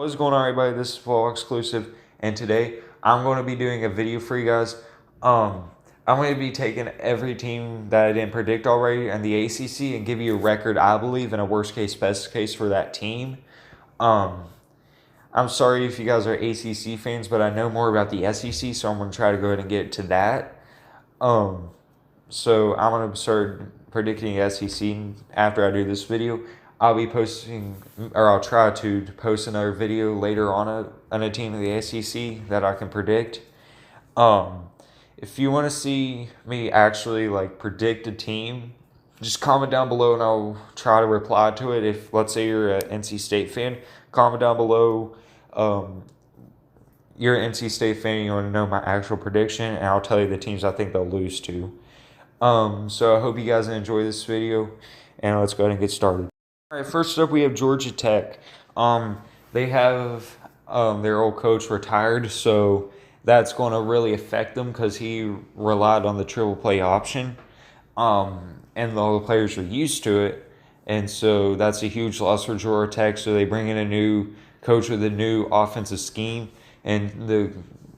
What is going on, everybody? This is Fall Exclusive, and today I'm going to be doing a video for you guys. I'm going to be taking every team that I didn't predict already in the ACC and give you a record, I believe, and a worst case, best case for that team. I'm sorry if you guys are ACC fans, but I know more about the SEC, so I'm going to try to go ahead and get to that. So I'm going to start predicting SEC after I do this video. I'll be posting, or I'll try to post another video later on a team in the SEC that I can predict. If you want to see me actually predict a team, just comment down below and I'll try to reply to it. If, let's say, you're an NC State fan, comment down below. You're an NC State fan, you want to know my actual prediction, and I'll tell you the teams I think they'll lose to. So I hope you guys enjoy this video, and let's go ahead and get started. All right, first up we have Georgia Tech. They have their old coach retired, so that's going to really affect them because he relied on the triple play option, and all the players are used to it, and so that's a huge loss for Georgia Tech. So they bring in a new coach with a new offensive scheme, and the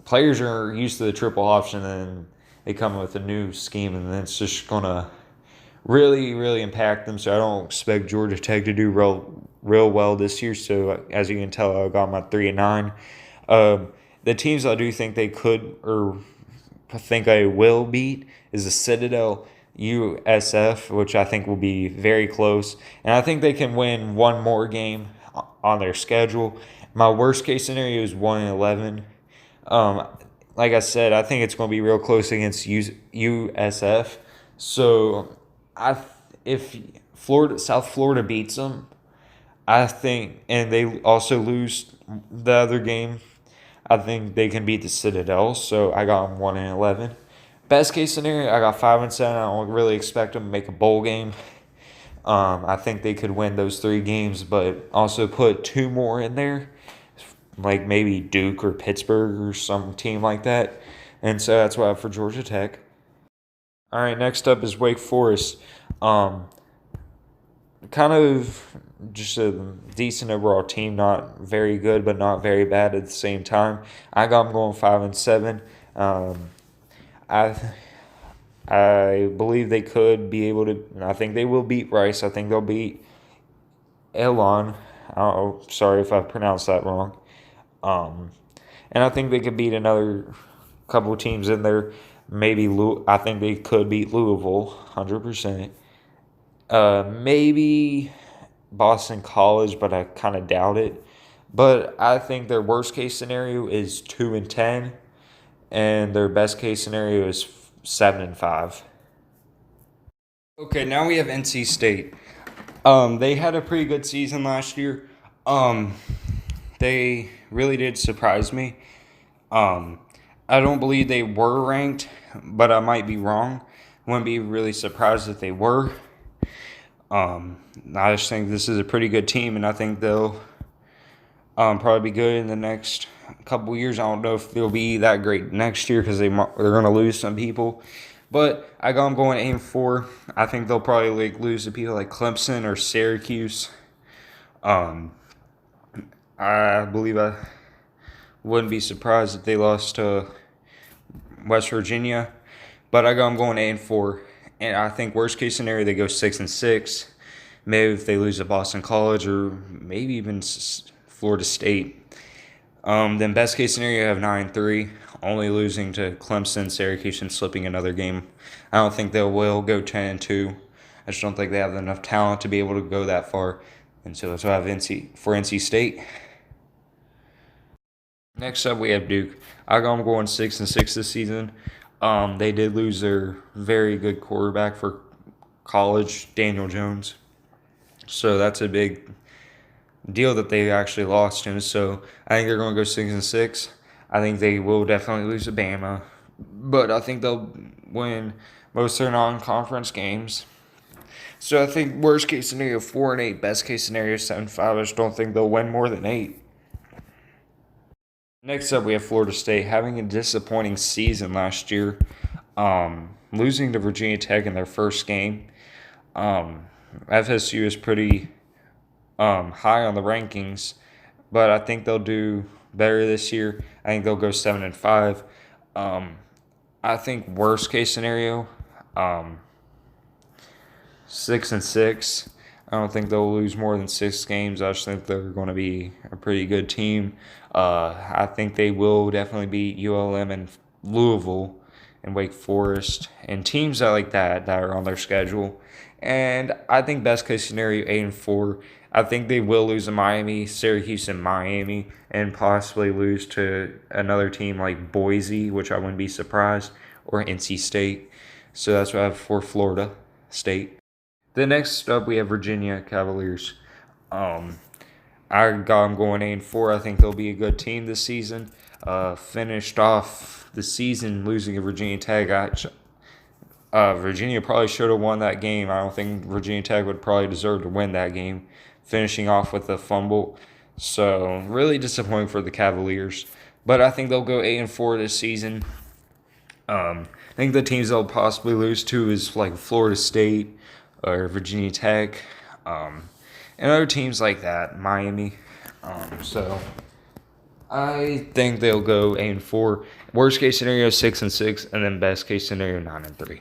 players are used to the triple option, and they come with a new scheme, and it's just going to really impact them. So I don't expect Georgia Tech to do real well this year. So as you can tell, I got my 3-9. The teams I do think they could, or think I will beat, is the Citadel, USF, which I think will be very close, and I think they can win one more game on their schedule. My worst case scenario is 1-11. Like I said, I think it's going to be real close against USF. So if South Florida beats them, I think, and they also lose the other game, I think they can beat the Citadel. So I got them 1-11. Best case scenario, I got 5-7. I don't really expect them to make a bowl game. I think they could win those 3 games, but also put 2 more in there, like maybe Duke or Pittsburgh or some team like that. And so that's why I have for Georgia Tech. All right, next up is Wake Forest. Kind of just a decent overall team, not very good, but not very bad at the same time. I got them going 5-7. I believe they could be able to. I think they will beat Rice. I think they'll beat Elon. Oh, sorry if I pronounced that wrong. And I think they could beat another couple teams in there. Maybe I think they could beat Louisville, 100%. Maybe Boston College, but I kind of doubt it. But I think their worst case scenario is 2-10, and their best case scenario is 7-5. Okay, now we have NC State. They had a pretty good season last year. They really did surprise me. I don't believe they were ranked, but I might be wrong. Wouldn't be really surprised if they were. I just think this is a pretty good team, and I think they'll probably be good in the next couple years. I don't know if they'll be that great next year because they're going to lose some people. But I got them going 8-4. I think they'll probably lose to people like Clemson or Syracuse. I believe I wouldn't be surprised if they lost to West Virginia. But I got them going 8-4. And I think worst case scenario, they go 6-6. Maybe if they lose to Boston College or maybe even Florida State. Then best case scenario, you have 9-3. Only losing to Clemson, Syracuse, and slipping another game. I don't think they will go 10-2. I just don't think they have enough talent to be able to go that far. And so that's what I have for NC State. Next up, we have Duke. I got them going 6-6 this season. They did lose their very good quarterback for college, Daniel Jones. So that's a big deal that they actually lost him. So I think they're going to go 6-6. I think they will definitely lose to Bama, but I think they'll win most of their non-conference games. So I think worst case scenario 4-8, best case scenario 7-5. I just don't think they'll win more than 8. Next up, we have Florida State having a disappointing season last year, losing to Virginia Tech in their first game. FSU is pretty high on the rankings, but I think they'll do better this year. I think they'll go 7-5. I think worst case scenario, 6-6. I don't think they'll lose more than 6 games. I just think they're going to be a pretty good team. I think they will definitely beat ULM and Louisville and Wake Forest and teams like that are on their schedule. And I think best case scenario 8-4. I think they will lose to Miami, Syracuse, and Miami, and possibly lose to another team like Boise, which I wouldn't be surprised, or NC State. So that's what I have for Florida State. The next up, we have Virginia Cavaliers. I got them going 8-4. I think they'll be a good team this season. Finished off the season losing to Virginia Tech. Virginia probably should have won that game. I don't think Virginia Tech would probably deserve to win that game, finishing off with a fumble. So really disappointing for the Cavaliers. But I think they'll go 8-4 this season. I think the teams they'll possibly lose to is like Florida State or Virginia Tech, and other teams like that, Miami. So I think they'll go 8-4. Worst case scenario 6-6, and then best case scenario 9-3.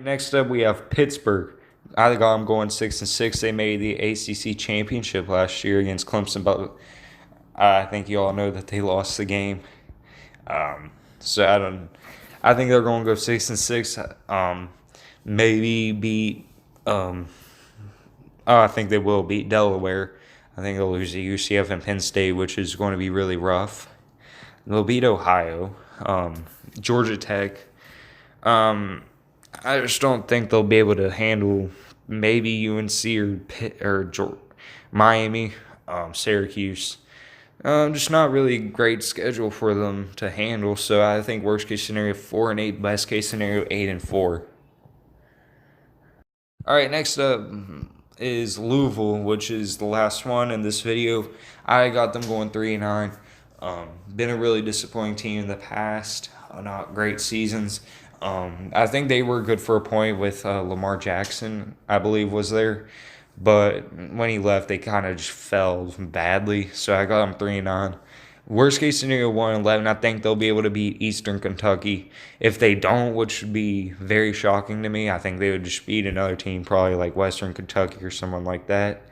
Next up, we have Pittsburgh. I got them going 6-6. They made the ACC championship last year against Clemson, but I think you all know that they lost the game. So I think they're going to go 6-6. Maybe beat. I think they will beat Delaware. I think they'll lose to UCF and Penn State, which is going to be really rough. They'll beat Ohio, Georgia Tech. I just don't think they'll be able to handle maybe UNC or Miami, Syracuse. Just not really a great schedule for them to handle. So I think worst case scenario 4-8, best case scenario 8-4. All right, next up is Louisville, which is the last one in this video. I got them going 3-9. Been a really disappointing team in the past. Not great seasons. I think they were good for a point with Lamar Jackson, I believe, was there. But when he left, they kind of just fell badly. So I got them 3-9. Worst case scenario 1-11. I think they'll be able to beat Eastern Kentucky. If they don't, which would be very shocking to me, I think they would just beat another team, probably like Western Kentucky or someone like that.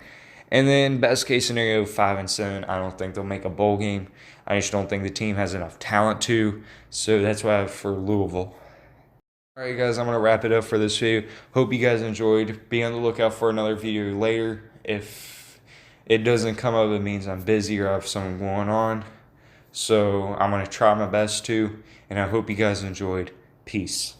And then best case scenario 5-7. I don't think they'll make a bowl game. I just don't think the team has enough talent to. So that's what I have for Louisville. Alright guys, I'm going to wrap it up for this video. Hope you guys enjoyed. Be on the lookout for another video later. If it doesn't come up, it means I'm busy or I have something going on. So I'm going to try my best to. And I hope you guys enjoyed. Peace.